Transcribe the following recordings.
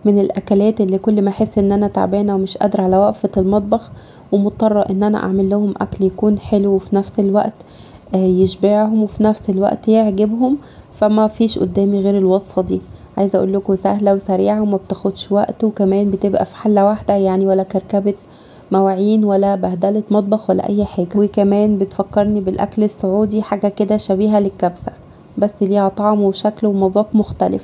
من الاكلات اللي كل ما احس ان انا تعبانه ومش قادره على وقفه المطبخ ومضطره ان انا اعمل لهم اكل يكون حلو وفي نفس الوقت يشبعهم وفي نفس الوقت يعجبهم، فما فيش قدامي غير الوصفه دي. عايزه اقول لكم سهله وسريعه وما بتاخدش وقت، وكمان بتبقى في حله واحده، يعني ولا كركبه مواعين ولا بهدله مطبخ ولا اي حاجه. وكمان بتفكرني بالاكل السعودي، حاجه كده شبيهه للكبسه بس ليها طعم وشكل ومذاق مختلف.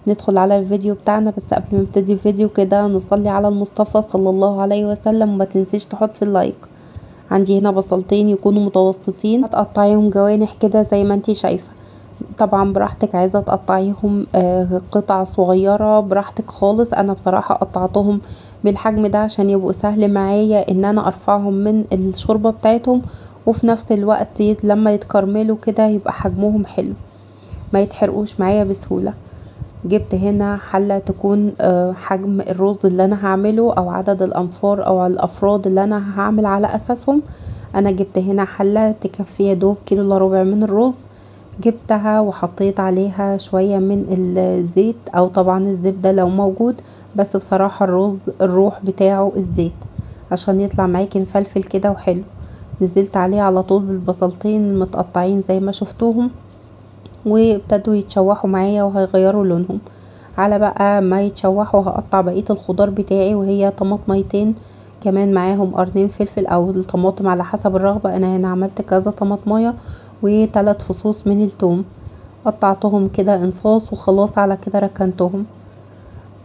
ندخل على الفيديو بتاعنا، بس قبل ما نبتدي الفيديو كده نصلي على المصطفى صلى الله عليه وسلم، وما تنسيش تحطي اللايك. عندي هنا بصلتين يكونوا متوسطين، هتقطعيهم جوانح كده زي ما انتي شايفة. طبعا براحتك، عايزة تقطعيهم قطع صغيرة براحتك خالص. انا بصراحة قطعتهم بالحجم ده عشان يبقوا سهل معايا ان انا ارفعهم من الشوربة بتاعتهم، وفي نفس الوقت لما يتكرملوا كده يبقى حجمهم حلو، ما يتحرقوش معايا بسهولة. جبت هنا حلة تكون حجم الرز اللي انا هعمله او عدد الانفار او الافراد اللي انا هعمل على اساسهم. انا جبت هنا حلة تكفي يا دوب كيلو الا ربع من الرز. جبتها وحطيت عليها شوية من الزيت او طبعا الزبدة لو موجود، بس بصراحة الرز الروح بتاعه الزيت عشان يطلع معاكي مفلفل كده وحلو. نزلت عليه على طول بالبصلتين المتقطعين زي ما شفتوهم، وابتدوا يتشوحوا معايا وهيغيروا لونهم. على بقى ما يتشوحوا هقطع بقية الخضار بتاعي، وهي طماطميتين كمان معاهم قرنين فلفل او الطماطم على حسب الرغبة. انا هنا عملت كذا طماطمية و3 فصوص من الثوم، قطعتهم كده انصاص وخلاص على كده ركنتهم.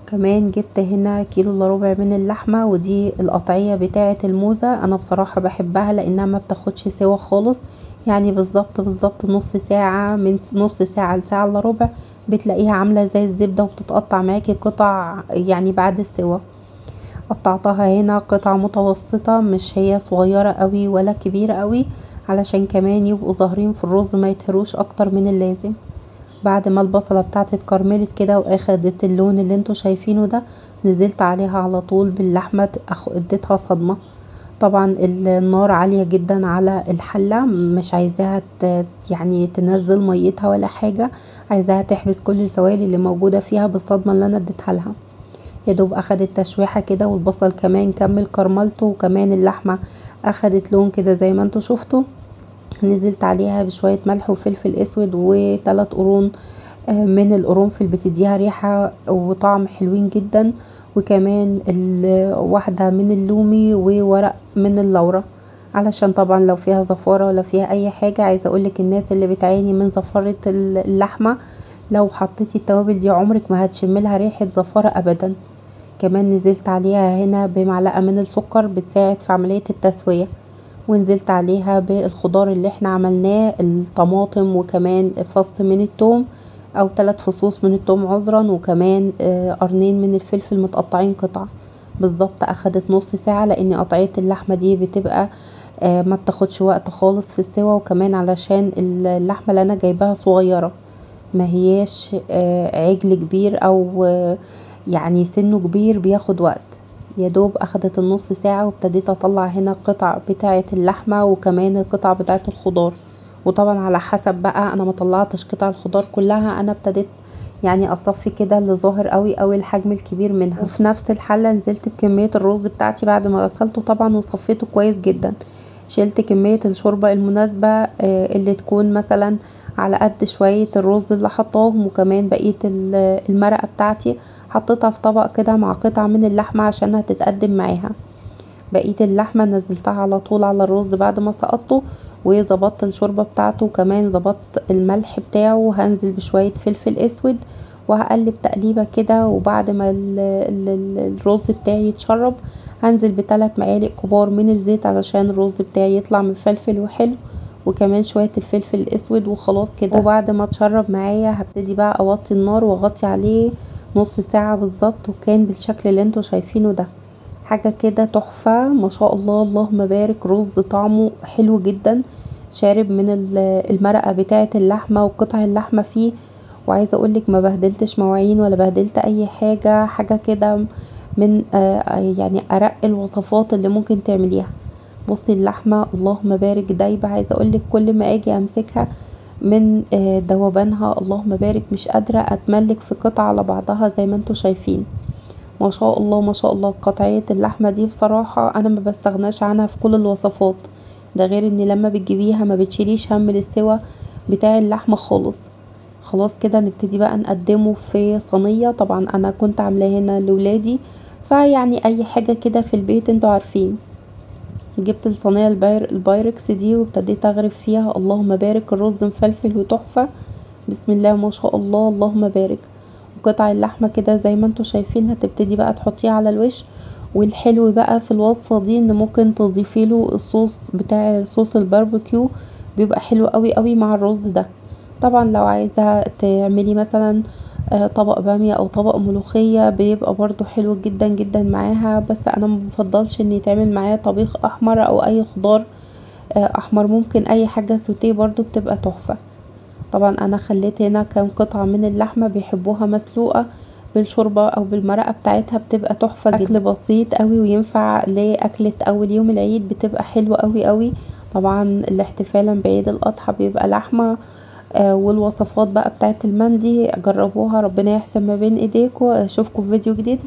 كمان جبت هنا كيلو الا ربع من اللحمة، ودي القطعية بتاعة الموزة. انا بصراحة بحبها لانها ما بتاخدش سوا خالص، يعني بالظبط نص ساعة، من نص ساعة لساعة الا ربع بتلاقيها عاملة زي الزبدة وبتتقطع معاكي قطع يعني بعد السوا. قطعتها هنا قطع متوسطة، مش هي صغيرة قوي ولا كبيرة قوي، علشان كمان يبقوا ظاهرين في الرز ما يتهروش اكتر من اللازم. بعد ما البصلة بتاعتي اتكرملت كده واخدت اللون اللي انتوا شايفينه ده، نزلت عليها على طول باللحمة، اديتها صدمة. طبعا النار عالية جدا على الحلة، مش عايزاها يعني تنزل ميتها ولا حاجة، عايزاها تحبس كل السوائل اللي موجودة فيها بالصدمة اللي انا اديتها لها. يا دوب اخدت تشويحة كده، والبصل كمان كمل كرملته، وكمان اللحمة اخدت لون كده زي ما انتوا شفتوا. نزلت عليها بشوية ملح وفلفل اسود و3 قرون من القرنفل، بتديها ريحة وطعم حلوين جدا، وكمان واحدة من اللومي وورق من اللورة، علشان طبعا لو فيها زفارة ولا فيها اي حاجة. عايزة اقولك الناس اللي بتعاني من زفارة اللحمة، لو حطيتي التوابل دي عمرك ما هتشملها ريحة زفارة ابدا. كمان نزلت عليها هنا بمعلقة من السكر بتساعد في عملية التسوية، ونزلت عليها بالخضار اللي احنا عملناه، الطماطم وكمان فص من الثوم او 3 فصوص من الثوم عذرا، وكمان قرنين من الفلفل متقطعين قطع. بالظبط اخدت نص ساعة، لان قطعية اللحمة دي بتبقى ما بتاخدش وقت خالص في السوا، وكمان علشان اللحمة اللي انا جايباها صغيرة، ما هياش عجل كبير او يعني سنه كبير بياخد وقت. يا دوب اخدت النص ساعة، وابتديت اطلع هنا القطع بتاعة اللحمة وكمان القطع بتاعة الخضار. وطبعا على حسب بقى، انا ما طلعتش قطع الخضار كلها، انا ابتديت يعني اصفي كده اللي ظاهر قوي قوي الحجم الكبير منها. وفي نفس الحلة نزلت بكمية الرز بتاعتي بعد ما غسلته طبعا وصفيته كويس جدا. شلت كمية الشوربة المناسبة اللي تكون مثلا على قد شوية الرز اللي حطاهم، وكمان بقية المرقة بتاعتي حطيتها في طبق كده مع قطع من اللحمة عشان هتتقدم معاها. بقية اللحمة نزلتها على طول على الرز بعد ما سقطته، وظبطت الشوربة بتاعته، وكمان ظبطت الملح بتاعه، وهنزل بشوية فلفل اسود وهقلب تقليبة كده. وبعد ما الرز بتاعي يتشرب هنزل ب3 معالق كبار من الزيت علشان الرز بتاعي يطلع مفلفل وحلو، وكمان شوية الفلفل الاسود، وخلاص كده. وبعد ما تشرب معايا هبتدي بقى اوطي النار واغطي عليه نص ساعة بالظبط، وكان بالشكل اللي انتوا شايفينه ده. حاجة كده تحفة ما شاء الله، اللهم بارك. رز طعمه حلو جدا، شارب من المرقة بتاعة اللحمة وقطع اللحمة فيه. وعايزة اقولك ما بهدلتش مواعين ولا بهدلت اي حاجة، حاجة كده من يعني ارق الوصفات اللي ممكن تعمليها. بصي اللحمة اللهم بارك دايبة، عايزة اقولك كل ما اجي امسكها من دوبانها اللهم بارك مش قادرة اتملك في قطع على بعضها زي ما انتوا شايفين. ما شاء الله ما شاء الله. قطعية اللحمة دي بصراحة انا ما بستغناش عنها في كل الوصفات، ده غير ان لما بتجيبيها ما بتشيليش هم للسوى بتاع اللحمة خالص. خلاص كده نبتدي بقى نقدمه في صينية. طبعا انا كنت عاملاه هنا لولادي، فيعني اي حاجة كده في البيت انتوا عارفين. جبت الصينية البايركس دي وابتديت اغرف فيها. اللهم بارك، الرز مفلفل وتحفة، بسم الله ما شاء الله اللهم بارك. وقطع اللحمة كده زي ما انتوا شايفين هتبتدي بقى تحطيها على الوش. والحلو بقى في الوصفة دي ان ممكن تضيفي له الصوص بتاع صوص الباربيكيو، بيبقى حلو قوي قوي مع الرز ده. طبعا لو عايزة تعملي مثلا طبق بامية او طبق ملوخية بيبقى برضو حلو جدا جدا معاها، بس انا مبفضلش ان يتعمل معاه طبيخ احمر او اي خضار احمر. ممكن اي حاجة سوتيه برضو بتبقى تحفة. طبعا انا خليت هنا كام قطعة من اللحمة بيحبوها مسلوقة بالشوربة او بالمرقة بتاعتها، بتبقى تحفة جدا. اكل بسيط قوي وينفع لاكلة اول يوم العيد، بتبقى حلوة قوي قوي. طبعا الاحتفالا بعيد الاضحى بيبقى لحمة. والوصفات بقى بتاعت المندي جربوها، ربنا يحسن ما بين ايديكم. اشوفكم في فيديو جديد.